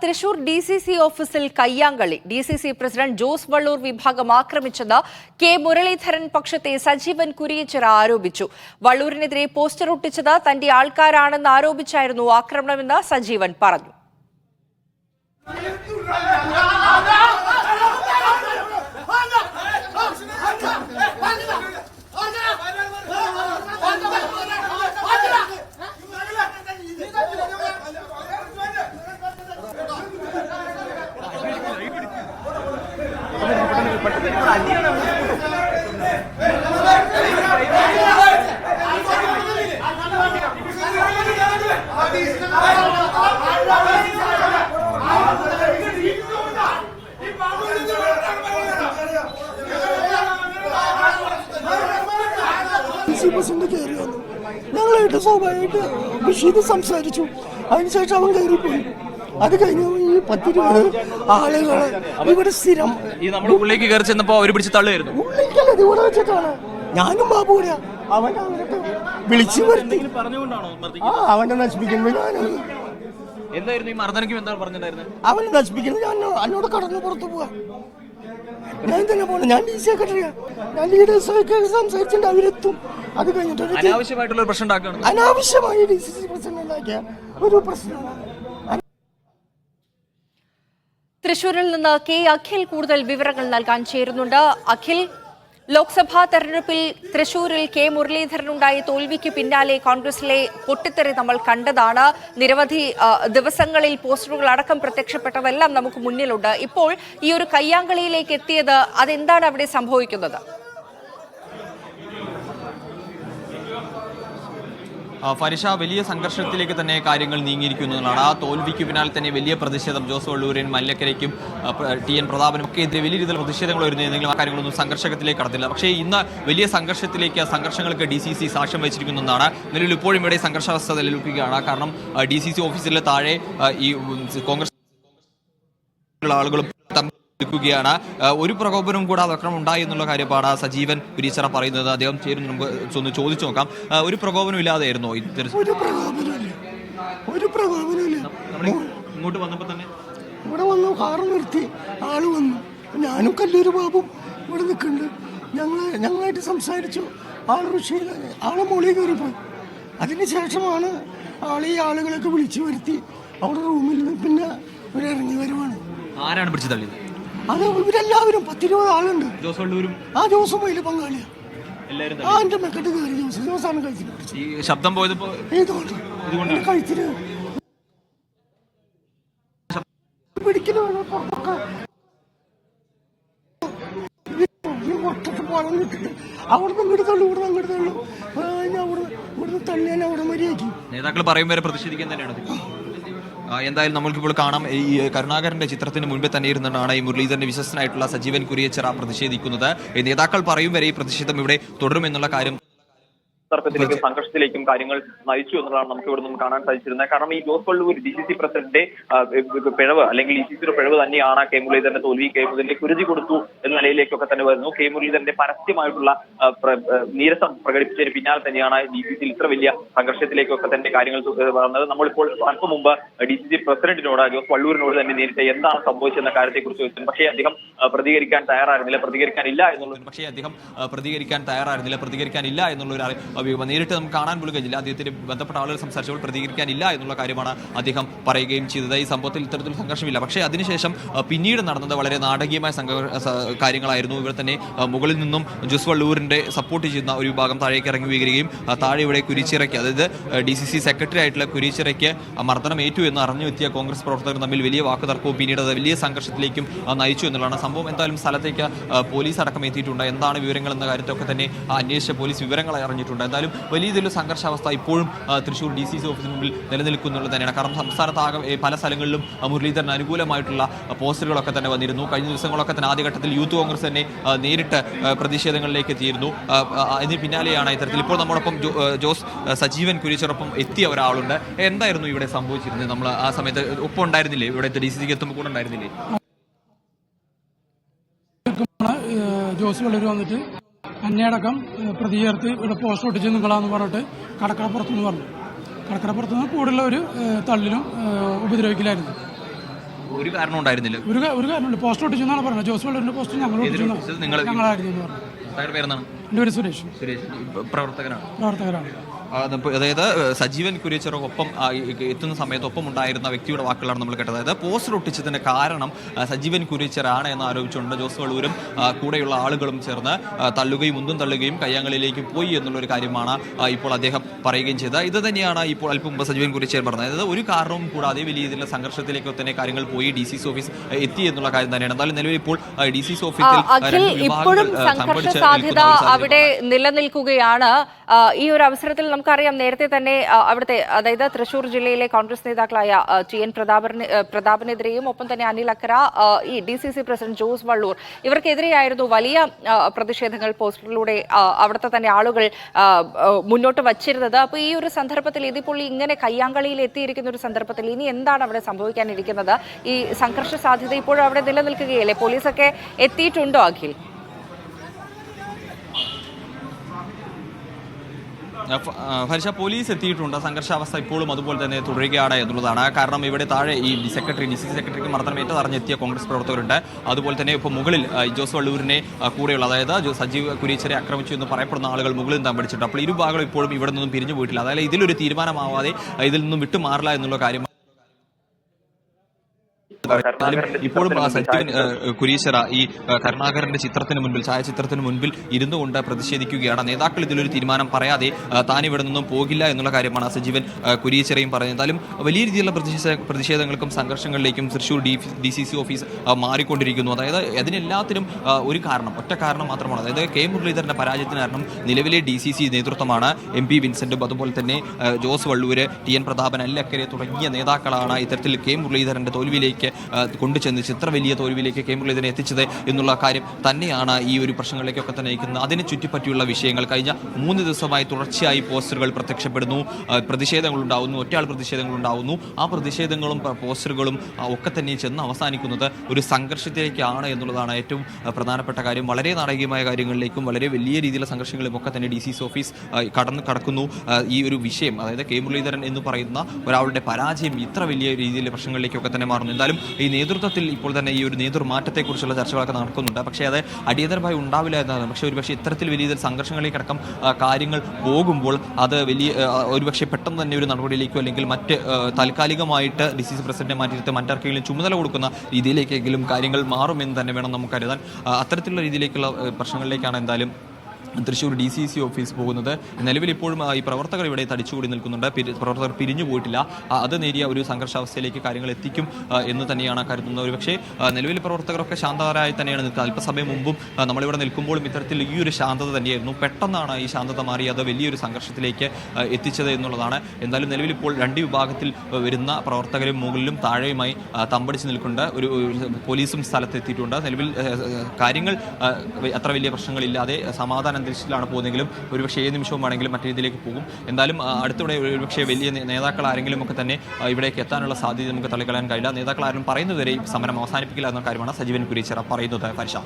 Thrissur DCC ഓഫീസിൽ കയ്യാങ്കളി. DCC president Jose Vallur വിഭാഗം ആക്രമിച്ചെന്ന് K Muraleedharan പക്ഷത്തെ Sajeevan Kuriachira ആരോപിച്ചു. വള്ളൂരിനെതിരെ പോസ്റ്റർ ഒട്ടിച്ചത് തന്റെ ആൾക്കാരാണെന്ന് ആരോപിച്ചായിരുന്നു ആക്രമണമെന്ന് സജീവൻ പറഞ്ഞു. ഞങ്ങളായിട്ട് സ്വാഭാവികമായിട്ട് ബഷീദ് സംസാരിച്ചു. അതിനുശേഷം അവൻ കയറിപ്പോയി. അത് കഴിഞ്ഞ ഈ 10-20 ആളുകള് ഇവിടെ സ്ഥിരം ഉള്ളിലേക്ക് കയറി ചെന്നപ്പോ അവര് പിടിച്ച് തള്ളുമായിരുന്നു. ഉള്ളിലേക്കല്ല, ഇത് ഇവിടെ വെച്ചിട്ടാണ്. ഞാനും ബാബു കൂടെയാ. അവൻ അവരൊക്കെ വിളിച്ചു വരുത്തി അവനെ നശിപ്പിക്കുന്നത്. എന്തായിരുന്നു ഈ മർദ്ദനയ്ക്കും എന്താ പറഞ്ഞിട്ടുണ്ടായിരുന്നത്? അവനെ നശിപ്പിക്കുന്നത് എന്നോട് കടന്ന് പുറത്തു പോവാ. ഞാൻ തന്നെ പോകണം. ഞാൻ DC സെക്രട്ടറിയാ. ഞാൻ ലീഡേഴ്സൊക്കെ സംസാരിച്ചിട്ട് അവരെത്തും. അത് കഴിഞ്ഞിട്ട് അനാവശ്യമായിട്ടുള്ള പ്രശ്നം ഉണ്ടാക്കുകയാണ്. അനാവശ്യമായി DCC പ്രസിഡന്റ് ഉണ്ടാക്കിയ ഒരു പ്രശ്നമാണ്. തൃശൂരിൽ നിന്ന് കെ അഖിൽ കൂടുതൽ വിവരങ്ങൾ നൽകാൻ ചേരുന്നുണ്ട്. അഖിൽ, ലോക്സഭാ തെരഞ്ഞെടുപ്പിൽ തൃശൂരിൽ കെ മുരളീധരനുണ്ടായ തോൽവിക്ക് പിന്നാലെ കോൺഗ്രസിലെ പൊട്ടിത്തെറി നമ്മൾ കണ്ടതാണ്. നിരവധി ദിവസങ്ങളിൽ പോസ്റ്ററുകൾ അടക്കം പ്രത്യക്ഷപ്പെട്ടതെല്ലാം നമുക്ക് മുന്നിലുണ്ട്. ഇപ്പോൾ ഈ ഒരു കയ്യാങ്കളിയിലേക്ക് എത്തിയത് അതെന്താണ് അവിടെ സംഭവിക്കുന്നത്? ഫരിഷ, വലിയ സംഘർഷത്തിലേക്ക് തന്നെ കാര്യങ്ങൾ നീങ്ങിയിരിക്കുന്നതാണ്. ആ തോൽവിക്ക് പിന്നാലെ തന്നെ വലിയ പ്രതിഷേധം ജോസ് വള്ളൂരിനും മല്ലക്കരയ്ക്കും TN പ്രതാപനും ഒക്കെ എതിരെ വലിയ രീതിയിൽ പ്രതിഷേധങ്ങൾ വരുന്നതെങ്കിലും ആ കാര്യങ്ങളൊന്നും സംഘർഷത്തിലേക്ക് കടത്തില്ല. പക്ഷേ ഇന്ന് വലിയ സംഘർഷങ്ങൾക്ക് DCC സാക്ഷ്യം വഹിച്ചിരിക്കുന്നതാണ്. നിലവിൽ ഇപ്പോഴും ഇവിടെ സംഘർഷാവസ്ഥ നിലനിൽക്കുകയാണ്. കാരണം DCC ഓഫീസിലെ താഴെ ഈ കോൺഗ്രസ് ആളുകളും ാണ്. ഒരു പ്രകോപനവും കൂടാതെ അക്രമം ഉണ്ടായി എന്നുള്ള കാര്യമാണ് സജീവൻ കുരിയച്ചിറ പറയുന്നത്. അദ്ദേഹം ചേരുന്നു, നമുക്ക് ഒന്ന് ചോദിച്ചു നോക്കാം. ഒരു പ്രകോപനം ഇല്ലാതെയായിരുന്നോ ഇങ്ങോട്ട് വന്നപ്പോ തന്നെ? ഇവിടെ വന്നു, കാറ് നിർത്തി, ആള് വന്നു. ഞാനും കല്ലൂര് ബാബും ഇവിടെ നിൽക്കുന്നുണ്ട്. ഞങ്ങളായിട്ട് സംസാരിച്ചു. ആളെ മോളിൽ കയറിപ്പോയി. അതിനുശേഷമാണ് ഈ ആളുകളൊക്കെ വിളിച്ചു വരുത്തി അവിടെ റൂമിൽ നിന്ന് പിന്നെ ഇവരിറങ്ങി വരുവാണ്. ആരാണ് പിടിച്ചു തള്ളിയത്? അത് ഇവരെല്ലാവരും 10-20 ആളുണ്ട്. ജോസ് വള്ളൂരും ജോസും അതിൽ പങ്കാളിയാ. എന്റെ മെക്കെട്ട് കയറി ജോസാണ് കഴിച്ചിട്ട്. ഈ ശബ്ദം പോയത് കഴിച്ചിട്ട് പിടിക്കുന്ന പുറത്തൊക്കെ പോകാൻ വിട്ടിട്ട് അവിടുന്ന് അങ്ങോട്ട് തള്ളു, ഇവിടുന്ന് അങ്ങോട്ട് തള്ളു. ഇവിടുന്ന് തള്ളിയാൽ അവിടെ മര്യാദയ്ക്ക് നേതാക്കൾ പറയും വരെ പ്രതിഷേധിക്കാൻ തന്നെയാണ്. എന്തായാലും നമ്മൾക്കിപ്പോൾ കാണാം, ഈ കരുണാകരന്റെ ചിത്രത്തിന് മുൻപേ തന്നെ ഇരുന്നാണ് ഈ മുരളീധരന്റെ വിശ്വസ്തനായിട്ടുള്ള സജീവൻ കുരിയച്ചിറ പ്രതിഷേധിക്കുന്നത്. നേതാക്കൾ പറയും വരെ ഈ പ്രതിഷേധം ഇവിടെ തുടരുമെന്നുള്ള കാര്യം തർക്കത്തിലേക്കും സംഘർഷത്തിലേക്കും കാര്യങ്ങൾ നയിച്ചു എന്നുള്ളതാണ് നമുക്ക് ഇവിടെ നിന്നും കാണാൻ സാധിച്ചിരുന്നത്. കാരണം ഈ ജോസ് വള്ളൂർ DCC പ്രസിഡന്റ് പിഴവ് അല്ലെങ്കിൽ DCCയുടെ പിഴവ് തന്നെയാണ് കെ മുരളീധരന്റെ തോൽവി. കെ മുരളീധരന്റെ കുരുതി കൊടുത്തു എന്ന നിലയിലേക്കൊക്കെ തന്നെ വരുന്നു. കെ മുരളീധരന്റെ പരസ്യമായിട്ടുള്ള നീരസം പ്രകടിപ്പിച്ചതിന് പിന്നാലെ തന്നെയാണ് DCC ഇത്ര വലിയ സംഘർഷത്തിലേക്കൊക്കെ തന്നെ കാര്യങ്ങൾ വന്നത്. നമ്മളിപ്പോൾ അല്പം മുമ്പ് DCC പ്രസിഡന്റിനോട് ജോസ് വള്ളൂരിനോട് തന്നെ നേരിട്ട് എന്താണ് സംഭവിച്ചെന്ന കാര്യത്തെക്കുറിച്ച് ചോദിച്ചു. പക്ഷേ അദ്ദേഹം പ്രതികരിക്കാൻ തയ്യാറായിരുന്നില്ല. പ്രതികരിക്കാനില്ല എന്നുള്ള നേരിട്ട് നമുക്ക് കാണാൻ പോലും കഴിഞ്ഞില്ല. അദ്ദേഹത്തിന് ബന്ധപ്പെട്ട ആളുകൾ സംസാരിച്ചപ്പോൾ പ്രതികരിക്കാനില്ല എന്നുള്ള കാര്യമാണ് അദ്ദേഹം പറയുകയും ചെയ്തത്. ഈ സംഭവത്തിൽ ഇത്തരത്തിൽ സംഘർഷമില്ല. പക്ഷേ അതിനുശേഷം പിന്നീട് നടന്നത് വളരെ നാടകീയമായ കാര്യങ്ങളായിരുന്നു. ഇവിടെ തന്നെ മുകളിൽ നിന്നും ജോസ് വള്ളൂരിന്റെ സപ്പോർട്ട് ചെയ്യുന്ന ഒരു വിഭാഗം താഴേക്ക് ഇറങ്ങി വീഴുകയും താഴെ ഇവിടെ കുരിച്ചിറയ്ക്ക്, അതായത് DCC സെക്രട്ടറി ആയിട്ടുള്ള കുരിച്ചിറയ്ക്ക് മർദ്ദനം ഏറ്റു എന്ന് അറിഞ്ഞുവെത്തിയ കോൺഗ്രസ് പ്രവർത്തകർ തമ്മിൽ വലിയ വാക്കുതർക്കവും പിന്നീട് അത് വലിയ സംഘർഷത്തിലേക്കും നയിച്ചു എന്നുള്ളതാണ് സംഭവം. എന്തായാലും സ്ഥലത്തേക്ക് പോലീസ് അടക്കം എത്തിയിട്ടുണ്ട്. എന്താണ് വിവരങ്ങൾ എന്ന കാര്യത്തൊക്കെ തന്നെ അന്വേഷിച്ച പോലീസ് വിവരങ്ങൾ അറിഞ്ഞിട്ടുണ്ട്. എന്തായാലും വലിയ രീതിയിലുള്ള സംഘർഷാവസ്ഥ ഇപ്പോഴും തൃശൂർ DCC ഓഫീസിന് മുമ്പിൽ നിലനിൽക്കുന്നുള്ളത് തന്നെയാണ്. കാരണം സംസ്ഥാനത്താകെ പല സ്ഥലങ്ങളിലും മുരളീധരന് അനുകൂലമായിട്ടുള്ള പോസ്റ്ററുകളൊക്കെ തന്നെ വന്നിരുന്നു. കഴിഞ്ഞ ദിവസങ്ങളൊക്കെ തന്നെ ആദ്യഘട്ടത്തിൽ യൂത്ത് കോൺഗ്രസ് തന്നെ നേരിട്ട് പ്രതിഷേധങ്ങളിലേക്ക് എത്തിയിരുന്നു. അതിന് പിന്നാലെയാണ് ഇത്തരത്തിൽ ഇപ്പോൾ നമ്മോടൊപ്പം ജോസ് സജീവൻ കുരിയച്ചിറൊപ്പം എത്തിയ ഒരാളുണ്ട്. എന്തായിരുന്നു ഇവിടെ സംഭവിച്ചിരുന്നത്? നമ്മൾ ആ സമയത്ത് ഒപ്പം ഉണ്ടായിരുന്നില്ലേ? ഇവിടെ DCCക്ക് എത്തുമ്പോൾ കൂടെ ഉണ്ടായിരുന്നില്ലേ? ജോസ് വള്ളൂർ വന്നിട്ട് അന്നയടക്കം പ്രതി ചേർത്ത് ഇവിടെ പോസ്റ്റ് ഒട്ടിച്ച് നിങ്ങളാന്ന് പറഞ്ഞിട്ട് കടക്കടപ്പുറത്തുനിന്ന് പറഞ്ഞു. കടക്കടപ്പുറത്തുനിന്ന് കൂടുതലുള്ള ഒരു തള്ളിലും ഉപദ്രവിക്കലായിരുന്നു. ഒരു കാരണം ഉണ്ടായിരുന്നില്ല. ഒരു കാര്യമില്ല. പോസ്റ്റർ ഒട്ടിച്ചെന്നാണ് പറഞ്ഞത്. ജോസ് വള്ളൂരിന്റെ പോസ്റ്റർ ഞങ്ങളായിരുന്നു പറഞ്ഞു. എൻ്റെ പേര് സുരേഷ്. പ്രവർത്തകരാണ്. അതായത് സജീവൻ കുര്യച്ചിറൊപ്പം എത്തുന്ന സമയത്ത് ഒപ്പം ഉണ്ടായിരുന്ന വ്യക്തിയുടെ വാക്കുകളാണ് നമ്മൾ കേട്ടത്. അതായത് പോസ്റ്റർ ഒട്ടിച്ചതിന്റെ കാരണം സജീവൻ കുര്യച്ചിറാണ് എന്ന് ആരോപിച്ചുകൊണ്ട് ജോസ് വള്ളൂരും കൂടെയുള്ള ആളുകളും ചേർന്ന് തള്ളുകയും മുന്തും തള്ളുകയും കയ്യാങ്കളിയിലേക്ക് പോയി എന്നുള്ളൊരു കാര്യമാണ് ഇപ്പോൾ അദ്ദേഹം പറയുകയും ചെയ്തത്. ഇത് തന്നെയാണ് ഇപ്പോൾ അല്പം മുമ്പ് സജീവൻ കുര്യച്ചിറ പറഞ്ഞത്. അതായത് ഒരു കാരണവും കൂടാതെ വലിയ രീതിയിലുള്ള സംഘർഷത്തിലേക്ക് തന്നെ കാര്യങ്ങൾ പോയി DCC ഓഫീസ് എത്തി എന്നുള്ള കാര്യം തന്നെയാണ്. എന്തായാലും നിലവിൽ ഇപ്പോൾ DCC ഓഫീസിൽ ഇപ്പോഴും സംഘർഷ സാധ്യത അവിടെ നിലനിൽക്കുകയാണ്. ഈ ഒരു അവസരത്തിൽ നമുക്കറിയാം, നേരത്തെ തന്നെ അവിടുത്തെ, അതായത് തൃശൂർ ജില്ലയിലെ കോൺഗ്രസ് നേതാക്കളായ TN പ്രതാപനെതിരെയും ഒപ്പം തന്നെ അനിൽ അക്കര, ഈ DCC പ്രസിഡന്റ് ജോസ് വള്ളൂർ, ഇവർക്കെതിരെയായിരുന്നു വലിയ പ്രതിഷേധങ്ങൾ പോസ്റ്ററിലൂടെ അവിടുത്തെ തന്നെ ആളുകൾ മുന്നോട്ട് വച്ചിരുന്നത്. അപ്പോൾ ഈ ഒരു സന്ദർഭത്തിൽ ഇതിപ്പോൾ ഇങ്ങനെ കയ്യാങ്കളിയിൽ എത്തിയിരിക്കുന്ന ഒരു സന്ദർഭത്തിൽ ഇനി എന്താണ് അവിടെ സംഭവിക്കാനിരിക്കുന്നത്? ഈ സംഘർഷ സാധ്യത ഇപ്പോഴും അവിടെ നിലനിൽക്കുകയല്ലേ? പോലീസൊക്കെ എത്തിയിട്ടുണ്ടോ അഖിൽ? ഹർഷ, പോലീസ് എത്തിയിട്ടുണ്ട്. സംഘർഷാവസ്ഥ ഇപ്പോഴും അതുപോലെ തന്നെ തുടരുകയാണ് എന്നുള്ളതാണ്. കാരണം ഇവിടെ താഴെ ഈ DCC സെക്രട്ടറിക്ക് മർദ്ദനമേറ്റ് അറിഞ്ഞെത്തിയ കോൺഗ്രസ് പ്രവർത്തകരുണ്ട്. അതുപോലെ തന്നെ ഇപ്പോൾ മുകളിൽ ജോസ് വള്ളൂരിനെ കൂടെയുള്ള, അതായത് സജീവ് കുര്യച്ചിറെ ആക്രമിച്ചു എന്ന് പറയപ്പെടുന്ന ആളുകൾ മുകളിൽ തമ്പടിച്ചിട്ടുണ്ട്. അപ്പോൾ ഇരുഭാഗങ്ങളും ഇപ്പോഴും ഇവിടെ നിന്നും പിരിഞ്ഞു പോയിട്ടില്ല. അതായത് ഇതിലൊരു തീരുമാനമാവാതെ ഇതിൽ നിന്നും വിട്ടുമാറില്ല എന്നുള്ള കാര്യം ഇപ്പോഴും സജീവൻ കുര്യച്ചിറ ഈ കരുണാകരന്റെ ചിത്രത്തിന് മുൻപിൽ, ഛായാചിത്രത്തിന് മുൻപിൽ ഇരുന്നു കൊണ്ട് പ്രതിഷേധിക്കുകയാണ്. നേതാക്കൾ ഇതിലൊരു തീരുമാനം പറയാതെ താൻ ഇവിടെ നിന്നും പോകില്ല എന്നുള്ള കാര്യമാണ് സജീവൻ കുര്യച്ചിറയും പറഞ്ഞത്. എന്തായാലും വലിയ രീതിയിലുള്ള പ്രതിഷേധങ്ങൾക്കും സംഘർഷങ്ങളിലേക്കും തൃശൂർ DCC ഓഫീസ് മാറിക്കൊണ്ടിരിക്കുന്നു. അതായത് അതിനെല്ലാത്തിനും ഒരു കാരണം, ഒറ്റ കാരണം മാത്രമാണ്. അതായത് K മുരളീധരന്റെ പരാജയത്തിന് കാരണം നിലവിലെ DCC നേതൃത്വമാണ്. MP വിൻസെന്റും അതുപോലെ തന്നെ ജോസ് വള്ളൂര്, TN പ്രതാപൻ, അനിൽ അക്കരെ തുടങ്ങിയ നേതാക്കളാണ് ഇത്തരത്തിൽ K മുരളീധരന്റെ തോൽവിയിലേക്ക് കൊണ്ടുചെന്ന് ഇത്ര വലിയ തോൽവിയിലേക്ക് K മുരളീധരനെ എത്തിച്ചത് എന്നുള്ള കാര്യം തന്നെയാണ് ഈ ഒരു പ്രശ്നങ്ങളിലേക്കൊക്കെ തന്നെ നയിക്കുന്നത്. അതിനെ ചുറ്റിപ്പറ്റിയുള്ള വിഷയങ്ങൾ കഴിഞ്ഞ 3 ദിവസമായി തുടർച്ചയായി പോസ്റ്ററുകൾ പ്രത്യക്ഷപ്പെടുന്നു, പ്രതിഷേധങ്ങൾ ഉണ്ടാവുന്നു, ഒറ്റയാൾ പ്രതിഷേധങ്ങൾ ഉണ്ടാവുന്നു. ആ പ്രതിഷേധങ്ങളും പോസ്റ്ററുകളും ഒക്കെ തന്നെ ചെന്ന് അവസാനിക്കുന്നത് ഒരു സംഘർഷത്തിലേക്കാണ് എന്നുള്ളതാണ് ഏറ്റവും പ്രധാനപ്പെട്ട കാര്യം. വളരെ നാടകീയമായ കാര്യങ്ങളിലേക്കും വളരെ വലിയ രീതിയിലുള്ള സംഘർഷങ്ങളിലും ഒക്കെ തന്നെ DCC ഓഫീസ് കടക്കുന്നു. ഈ ഒരു വിഷയം, അതായത് K മുരളീധരൻ എന്ന് പറയുന്ന ഒരാളുടെ പരാജയം ഇത്ര വലിയ രീതിയിലുള്ള പ്രശ്നങ്ങളിലേക്കൊക്കെ തന്നെ മാറുന്നു. എന്തായാലും ഈ നേതൃത്വത്തിൽ ഇപ്പോൾ തന്നെ ഈ ഒരു നേതൃമാറ്റത്തെക്കുറിച്ചുള്ള ചർച്ചകളൊക്കെ നടക്കുന്നുണ്ട്. പക്ഷേ അത് അടിയന്തരമായി ഉണ്ടാവില്ല എന്നതാണ്. പക്ഷേ ഒരുപക്ഷെ ഇത്തരത്തിൽ വലിയ സംഘർഷങ്ങളിലേക്കടക്കം കാര്യങ്ങൾ പോകുമ്പോൾ അത് വലിയ ഒരുപക്ഷെ പെട്ടെന്ന് തന്നെ ഒരു നടപടിയിലേക്കോ അല്ലെങ്കിൽ മറ്റ് താൽക്കാലികമായിട്ട് DCC പ്രസിഡന്റിനെ മാറ്റിയിട്ട് മറ്റാർക്കെങ്കിലും ചുമതല കൊടുക്കുന്ന രീതിയിലേക്കെങ്കിലും കാര്യങ്ങൾ മാറുമെന്ന് തന്നെ വേണം നമുക്ക് കരുതാൻ. അത്തരത്തിലുള്ള രീതിയിലേക്കുള്ള പ്രശ്നങ്ങളിലേക്കാണ് എന്തായാലും തൃശ്ശൂർ DCC ഓഫീസ് പോകുന്നത്. നിലവിൽ ഇപ്പോഴും ഈ പ്രവർത്തകർ ഇവിടെ തടിച്ചുകൂടി നിൽക്കുന്നുണ്ട്. പ്രവർത്തകർ പിരിഞ്ഞു പോയിട്ടില്ല. അത് നേരിയ ഒരു സംഘർഷാവസ്ഥയിലേക്ക് കാര്യങ്ങൾ എത്തിക്കും എന്ന് തന്നെയാണ് കരുതുന്നത്. ഒരുപക്ഷെ നിലവിൽ പ്രവർത്തകരൊക്കെ ശാന്തരായി തന്നെയാണ് നിൽക്കുക. അല്പസമയം മുമ്പും നമ്മളിവിടെ നിൽക്കുമ്പോഴും ഇത്തരത്തിൽ ഈ ഒരു ശാന്തത തന്നെയായിരുന്നു. പെട്ടെന്നാണ് ഈ ശാന്തത മാറി അത് വലിയൊരു സംഘർഷത്തിലേക്ക് എത്തിച്ചത് എന്നുള്ളതാണ്. എന്തായാലും നിലവിൽ ഇപ്പോൾ 2 വിഭാഗത്തിൽ വരുന്ന പ്രവർത്തകരും മുകളിലും താഴെയുമായി തമ്പടിച്ച് നിൽക്കുന്നുണ്ട്. ഒരു പോലീസും സ്ഥലത്തെത്തിയിട്ടുണ്ട്. നിലവിൽ കാര്യങ്ങൾ അത്ര വലിയ പ്രശ്നങ്ങളില്ലാതെ സമാധാന അന്തരീക്ഷത്തിലാണ് പോകുന്നതെങ്കിലും ഒരുപക്ഷെ ഏത് നിമിഷവും ആണെങ്കിലും മറ്റു രീതിയിലേക്ക് പോകും. എന്തായാലും അടുത്തിടെ ഒരുപക്ഷെ വലിയ നേതാക്കൾ ആരെങ്കിലും ഒക്കെ തന്നെ ഇവിടേക്ക് എത്താനുള്ള സാധ്യത നമുക്ക് തള്ളിക്കളയാൻ കഴിയില്ല. നേതാക്കൾ ആരും പറയുന്നതുവരെ സമരം അവസാനിപ്പിക്കില്ല എന്ന കാര്യമാണ് സജീവൻ കുര്യച്ചിറ പറയുന്നത്. പരിശ